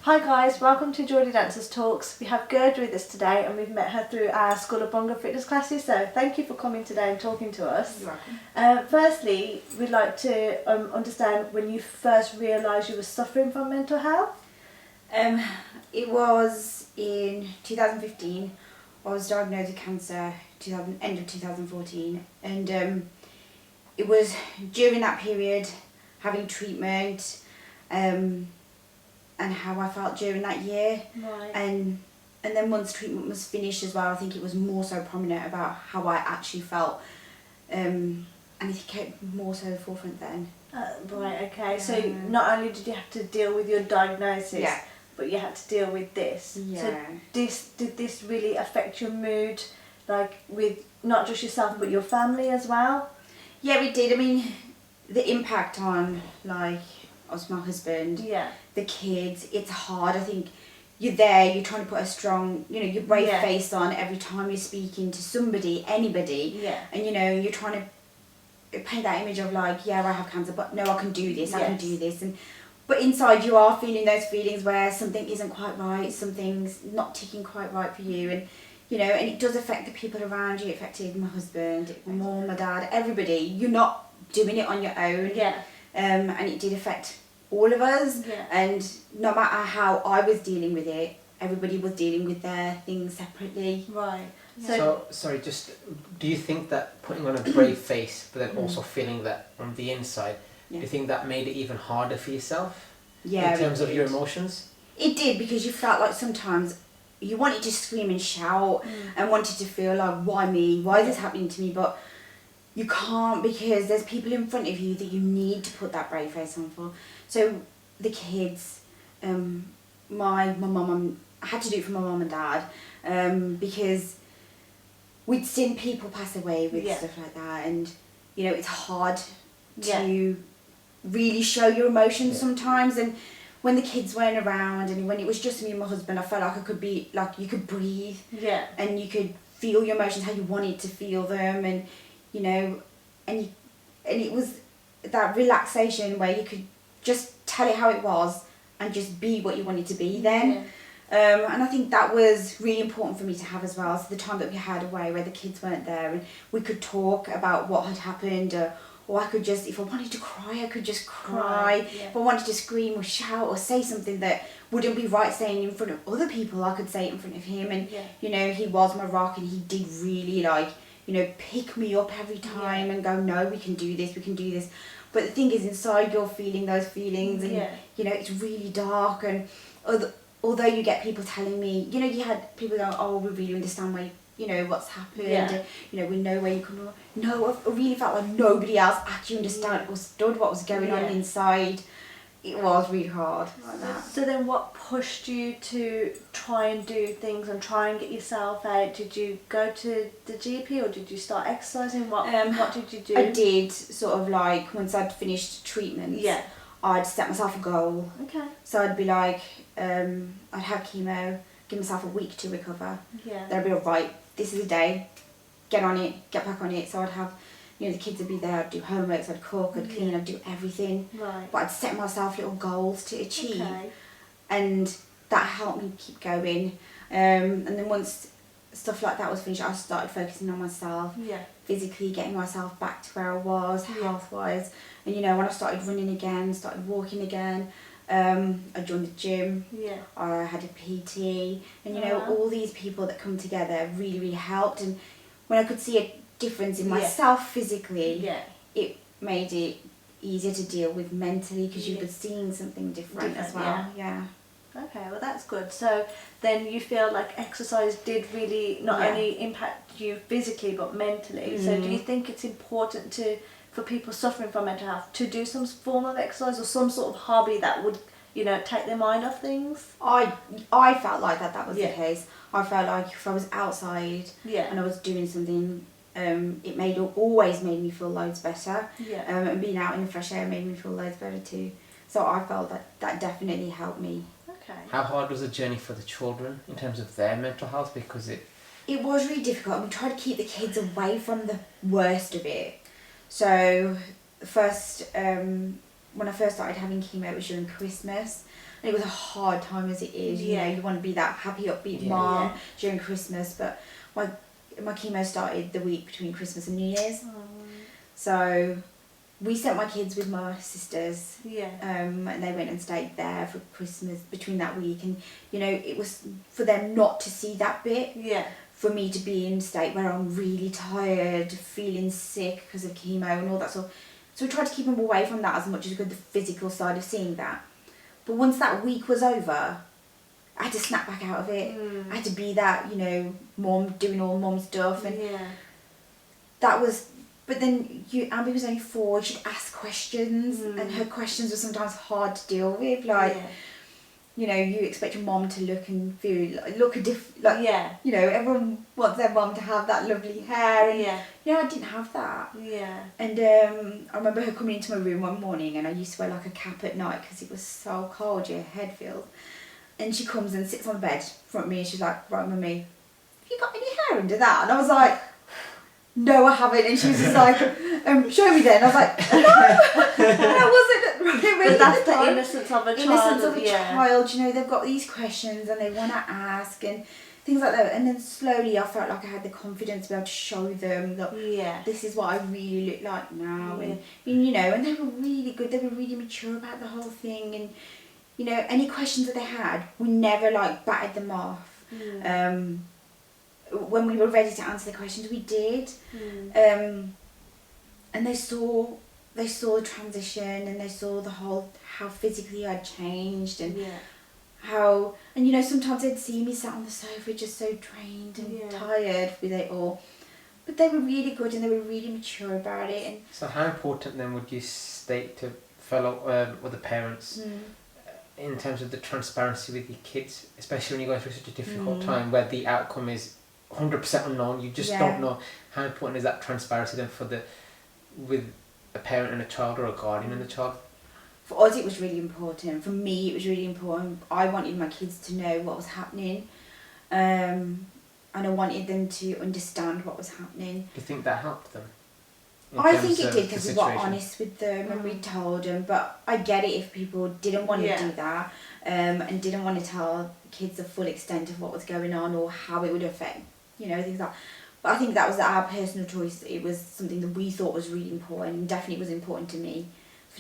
Hi guys, welcome to Jodi Dancers Talks. We have Gurj with us today and we've met her through our School of Bongo Fitness classes, so thank you for coming today and talking to us. You're welcome. Firstly, we'd like to understand when you first realised you were suffering from mental health. It was in 2015. I was diagnosed with cancer end of 2014, and it was during that period having treatment and how I felt during that year. Right. And then once treatment was finished as well, I think it was more so prominent about how I actually felt, and it came more so forefront then. Right, okay. Yeah. So not only did you have to deal with your diagnosis, Yeah. but you had to deal with this. Yeah. So did this really affect your mood, like with not just yourself but your family as well? Yeah, we did. I mean, the impact on us, my husband, Yeah. the kids, it's hard. I think you're there, you're trying to put a strong, your brave Yeah. face on every time you're speaking to somebody, anybody, Yeah. and you're trying to paint that image of I have cancer, but no, I can do this, I can Yes. do this, but inside you are feeling those feelings where something isn't quite right, something's not ticking quite right for you, and and it does affect the people around you. It affected my husband, my mum, my dad, everybody. You're not doing it on your own. Yeah. And it did affect all of us. Yeah. And no matter how I was dealing with it, everybody was dealing with their things separately. Right. So, sorry, just do you think that putting on a brave face, but then also feeling that on the inside, do you think that made it even harder for yourself? Yeah. In terms of your emotions? It did, because you felt like sometimes you wanted to scream and shout and wanted to feel like, why me? Why is this happening to me? But you can't, because there's people in front of you that you need to put that brave face on for. So the kids, my mum, I had to do it for my mum and dad, because we'd seen people pass away with stuff like that, and it's hard to really show your emotions sometimes. And when the kids weren't around and when it was just me and my husband, I felt like I could be you could breathe, and you could feel your emotions how you wanted to feel them, and and it was that relaxation where you could just tell it how it was and just be what you wanted to be then. And I think that was really important for me to have as well. So the time that we had away where the kids weren't there, and we could talk about what had happened, or I could just, if I wanted to cry, I could just cry. If I wanted to scream or shout or say something that wouldn't be right saying in front of other people, I could say it in front of him. And he was my rock, and he did really pick me up every time and go, no, we can do this, we can do this. But the thing is, inside you're feeling those feelings, and it's really dark. And although you get people telling me, you had people go, oh, we really understand why what's happened, we know where you come from. No, I really felt like nobody else actually understood what was going on inside. It was really hard like that. So then what pushed you to try and do things and try and get yourself out? Did you go to the GP or did you start exercising? What did you do? I did sort of once I'd finished treatment, I'd set myself a goal. Okay. So I'd be like, I'd have chemo, give myself a week to recover. Yeah. Then I'd be right, this is the day, get on it, get back on it. So I'd have, the kids would be there, I'd do homework, so I'd cook, I'd clean, I'd do everything. Right. But I'd set myself little goals to achieve. Okay. And that helped me keep going. And then once stuff like that was finished, I started focusing on myself. Yeah. Physically getting myself back to where I was, health-wise. And when I started running again, started walking again, I joined the gym. Yeah. I had a PT, and all these people that come together really, really helped. And when I could see a difference in myself physically, it made it easier to deal with mentally, because you were seeing something different as well. Yeah. Okay, well that's good. So then you feel like exercise did really not only impact you physically but mentally. So do you think it's important for people suffering from mental health to do some form of exercise or some sort of hobby that would take their mind off things? I felt like that was the case. I felt like if I was outside and I was doing something, it always made me feel loads better. And being out in the fresh air made me feel loads better too. So I felt that definitely helped me. Okay. How hard was the journey for the children in terms of their mental health? Because it was really difficult. We tried to keep the kids away from the worst of it. So first, when I first started having chemo, it was during Christmas. And it was a hard time as it is, you know, you want to be that happy, upbeat mom during Christmas, but my chemo started the week between Christmas and New Year's. So we sent my kids with my sisters, and they went and stayed there for Christmas between that week, and you know, it was for them not to see that bit, for me to be in a state where I'm really tired, feeling sick because of chemo and all that sort. So we tried to keep them away from that as much as we could, the physical side of seeing that. But once that week was over, I had to snap back out of it. I had to be that, you know, mom, doing all mom stuff, and that was. But then Abby was only 4. She'd ask questions, and her questions were sometimes hard to deal with. Like, you know, you expect your mom to look and feel you know, everyone wants their mom to have that lovely hair, and you know, I didn't have that. And I remember her coming into my room one morning, and I used to wear like a cap at night because it was so cold, your head feels. And she comes and sits on the bed in front of me, and she's like, "Right, mummy, have you got any hair under that?" And I was like, "No, I haven't." And she was just like, "Show me then." And I was like, "No, that wasn't really." But that's the innocence of a child. Innocence of a child, you know, they've got these questions and they want to ask and things like that. And then slowly I felt like I had the confidence to be able to show them that this is what I really look like now. And you know, and they were really good. They were really mature about the whole thing. And you know, any questions that they had, we never like batted them off. When we were ready to answer the questions, we did. And they saw the transition, and they saw the whole, how physically I'd changed, and how, and you know, sometimes they'd see me sat on the sofa just so drained and tired with it all. But they were really good, and they were really mature about it. And so how important then would you state to fellow other parents in terms of the transparency with your kids, especially when you're going through such a difficult time where the outcome is 100% unknown, you just don't know? How important is that transparency then with a parent and a child, or a guardian and a child? For us it was really important. For me it was really important. I wanted my kids to know what was happening, and I wanted them to understand what was happening. Do you think that helped them? I think it did, because we were honest with them and we told them. But I get it if people didn't want to do that, and didn't want to tell kids the full extent of what was going on or how it would affect, you know, things like that. But I think that was our personal choice. It was something that we thought was really important, and definitely was important to me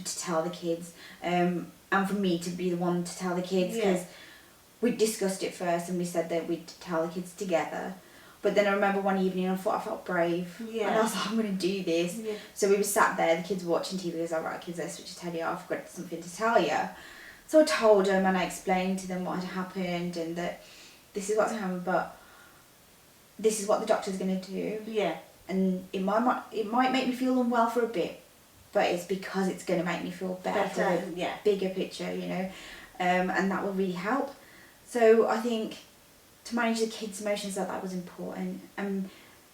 to tell the kids, and for me to be the one to tell the kids, because we discussed it first and we said that we'd tell the kids together. But then I remember one evening I thought I felt brave, and I was like, I'm going to do this. So we were sat there, the kids were watching TV. I was like, "Right kids, let's switch the telly off, I've got something to tell you." So I told them, and I explained to them what had happened, and that this is what's happened, but this is what the doctor's going to do. And it might make me feel unwell for a bit, but it's because it's going to make me feel better for the bigger picture, you know. And that will really help. So I think to manage the kids' emotions, that was important.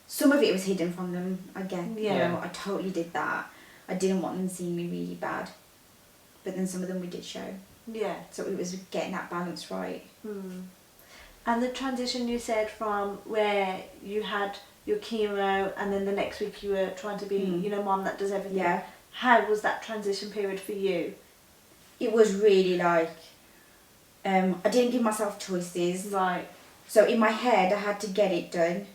Some of it was hidden from them, I guess. You know, I totally did that. I didn't want them seeing me really bad. But then some of them we did show. So it was getting that balance right. And the transition, you said, from where you had your chemo and then the next week you were trying to be, you know, mom that does everything. How was that transition period for you? It was really like, I didn't give myself choices. Right. So in my head I had to get it done.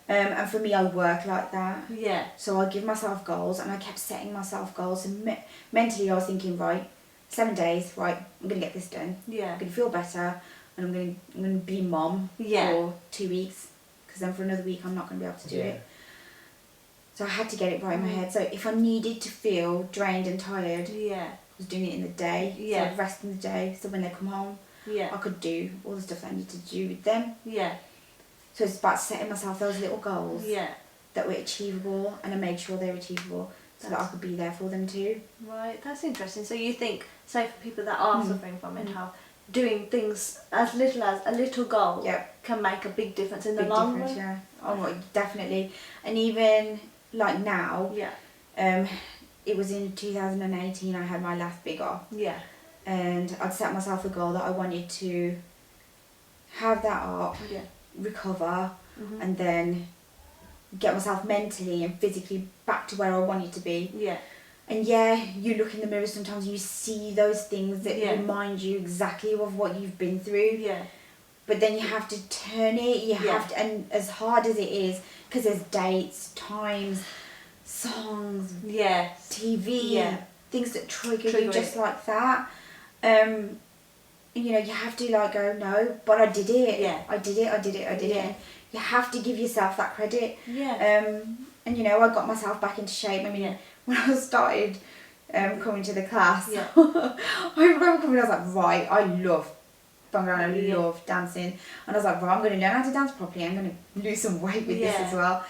And for me I work like that. So I give myself goals, and I kept setting myself goals, and mentally I was thinking, right, 7 days, right, I'm going to get this done. I'm going to feel better. And I'm going to be mom for 2 weeks, because then for another week I'm not going to be able to do it. So I had to get it right in my head. So if I needed to feel drained and tired, I was doing it in the day. So I'd rest in the day, so when they come home, I could do all the stuff I needed to do with them. So it's about setting myself those little goals that were achievable, and I made sure they were achievable, so that I could be there for them too. Right, that's interesting. So you think, say for people that are suffering from mental health, doing things as little as a little goal can make a big difference in the long run. Oh, definitely. And even like now, it was in 2018 I had my last big off. And I'd set myself a goal that I wanted to have that up, recover, and then get myself mentally and physically back to where I wanted to be. And yeah, you look in the mirror sometimes, you see those things that remind you exactly of what you've been through. Yeah. But then you have to turn it, you have to, and as hard as it is, because there's dates, times, songs, TV, things that trigger you just like that. You know, you have to like go, no, but I did it. Yeah. I did it. You have to give yourself that credit. Yeah. And you know, I got myself back into shape. I mean, when I started coming to the class, I remember coming, I was like, right, I love bhangra, I love dancing. And I was like, right, I'm going to learn how to dance properly. I'm going to lose some weight with this as well.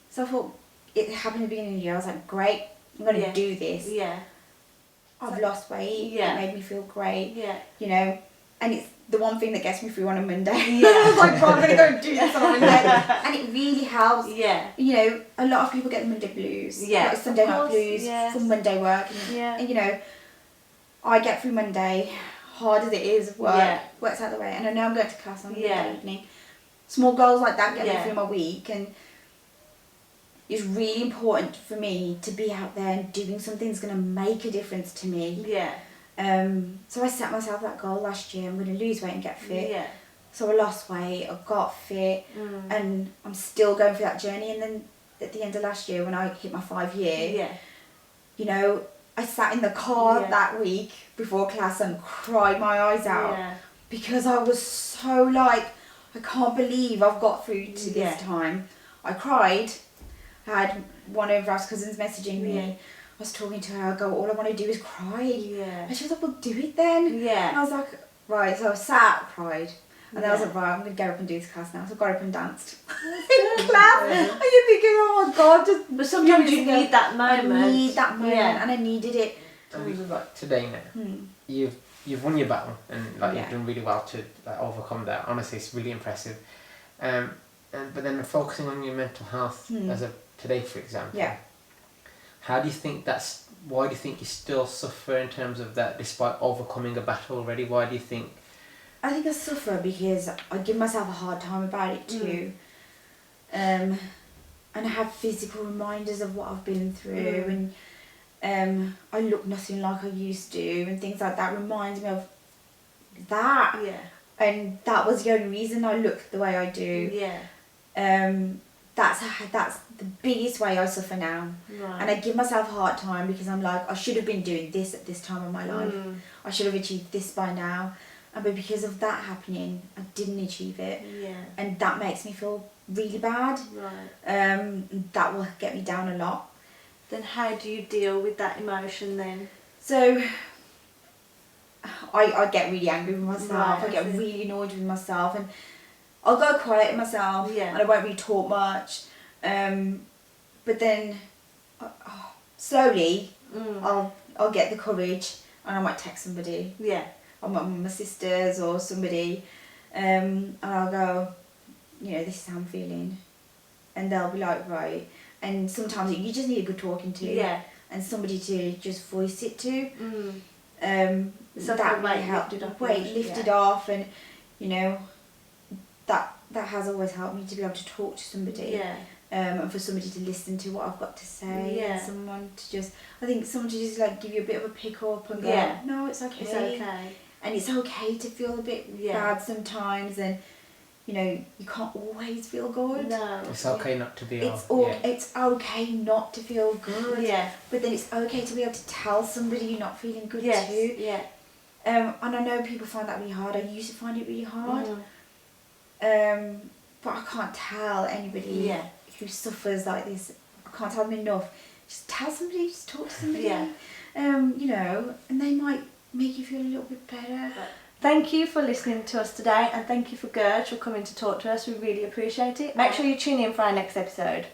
So I thought, it happened at the beginning of the year. I was like, great, I'm going to do this. Yeah. I've lost weight. Yeah. It made me feel great. Yeah. You know, and it's the one thing that gets me through on a Monday. Yeah. I was like, well, I'm going to go and do this on a Monday. And it really helps. Yeah. You know, a lot of people get the Monday blues. Yeah. Like Sunday night blues from Monday work. And you know, I get through Monday, hard as it is, works out the way. And I know I'm going to class on Monday evening. Small goals like that get me through my week. And it's really important for me to be out there and doing something that's going to make a difference to me. Yeah. So I set myself that goal last year. I'm going to lose weight and get fit. Yeah. So I lost weight, I got fit, and I'm still going through that journey. And then at the end of last year, when I hit my 5 year, you know, I sat in the car that week before class and cried my eyes out because I was so like, I can't believe I've got through to this time. I cried. I had one of Ralph's cousins messaging me. I was talking to her, I go, all I want to do is cry. And she was like, well, do it then. And I was like, right. So I sat, cried. And then I was like, right, I'm going to get up and do this class now. So I got up and danced in class. And you're thinking, oh my God. But sometimes you need that moment. I need that moment, and I needed it. And like today now, you've won your battle, and like you've done really well to like overcome that. Honestly, it's really impressive. But then focusing on your mental health as of today, for example. How do you think why do you think you still suffer in terms of that despite overcoming a battle already? Why do you think? I think I suffer because I give myself a hard time about it too. And I have physical reminders of what I've been through, and I look nothing like I used to, and things like that reminds me of that. And that was the only reason I look the way I do. That's the biggest way I suffer now. And I give myself a hard time because I'm like, I should have been doing this at this time of my life. I should have achieved this by now. But because of that happening, I didn't achieve it. And that makes me feel really bad. That will get me down a lot. Then how do you deal with that emotion then? So I get really angry with myself. I get really annoyed with myself, and I'll go quiet in myself, and I won't really talk much. But then slowly I'll get the courage, and I might text somebody. I might my sisters or somebody, and I'll go, you know, this is how I'm feeling, and they'll be like, right. And sometimes you just need a good talking to, and somebody to just voice it to. So that might help. Lift it off, and you know, that has always helped me to be able to talk to somebody. And for somebody to listen to what I've got to say, and someone to just, I think someone to just like give you a bit of a pick up and go, no, it's okay. It's okay. And it's okay to feel a bit bad sometimes, and you know, you can't always feel good. No. It's okay not to be. It's okay not to feel good. But then it's okay to be able to tell somebody you're not feeling good too. And I know people find that really hard. I used to find it really hard. But I can't tell anybody who suffers like this. I can't tell them enough. Just tell somebody. Just talk to somebody. You know, and they might make you feel a little bit better. Thank you for listening to us today, and thank you for Gurj for coming to talk to us. We really appreciate it. Make sure you tune in for our next episode.